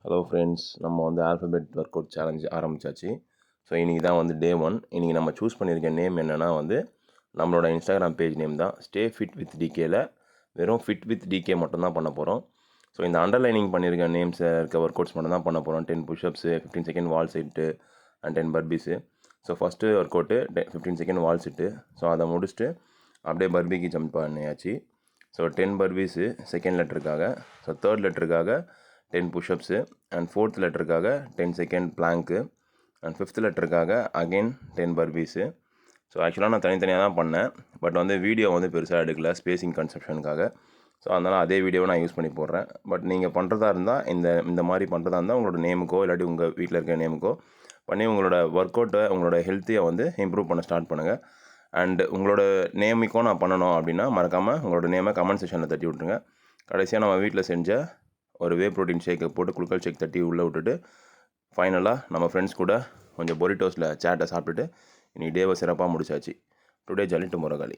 Hello friends, நம்ம வந்து alphabet work out challenge ஆரம்பிச்சாச்சு. ஸோ இன்றைக்கி தான் வந்து டே 1. இன்றைக்கி நம்ம சூஸ் பண்ணியிருக்க நேம் என்னென்னா வந்து நம்மளோட இன்ஸ்டாகிராம் பேஜ் நேம் தான். ஸ்டே ஃபிட் வித் டிகேல வெறும் ஃபிட் வித் டிகே மட்டும் தான் பண்ண போகிறோம். ஸோ இந்த அண்டர்லைனிங் பண்ணியிருக்க நேம்ஸை இருக்க ஒர்க் அவுட்ஸ் மட்டும் தான் பண்ண போகிறோம். 10 pushups, 15 second wall sit and 10 burpees. So first work out 15 second wall sit. So அதை முடிச்சுட்டு அப்படியே பர்பிக்கு ஜம்ப் பண்ணியாச்சு. ஸோ 10 பர்பீஸு செகண்ட் லெட்டருக்காக. ஸோ தேர்ட் லெட்டருக்காக 10 புஷ்அப்ஸு அண்ட் ஃபோர்த் லெட்டருக்காக 10 செகண்ட் பிளாங்க்கு அண்ட் ஃபிஃப்த் லெட்டருக்காக அகெயின் 10 பர்பீஸு. ஸோ ஆக்சுவலாக நான் தனித்தனியாக தான் பண்ணேன், பட் வந்து வீடியோ வந்து பெருசாக எடுக்கல ஸ்பேஸிங் கன்செப்ஷனுக்காக. ஸோ அதனால் அதே வீடியோவை நான் யூஸ் பண்ணி போடுறேன். பட் நீங்கள் பண்ணுறதா இருந்தால் இந்த மாதிரி பண்ணுறதா இருந்தால் உங்களோட நேமுக்கோ இல்லாட்டி உங்கள் வீட்டில் இருக்க நேமுக்கோ பண்ணி உங்களோட ஒர்க் அவுட்டை உங்களோட ஹெல்த்தையை வந்து இம்ப்ரூவ் பண்ண ஸ்டார்ட் பண்ணுங்கள். அண்ட் உங்களோட நேமுக்கும் நான் பண்ணணும் அப்படின்னா மறக்காமல் உங்களோட நேமை கமெண்ட் செக்ஷனில் தட்டி விட்ருங்க. கடைசியாக நம்ம வீட்டில் செஞ்ச ஒரு வே ப்ரோட்டீன் ஷேக்கை போட்டு குளுக்கல் ஷேக் தட்டி உள்ளே விட்டுட்டு ஃபைனலாக நம்ம ஃப்ரெண்ட்ஸ் கூட கொஞ்சம் பொரிட்டோஸில் சேட்டை சாப்பிட்டுட்டு இன்றைக்கி டேவை சிறப்பாக முடிச்சாச்சு. டுடே ஜாலி டுமாரோ காலி.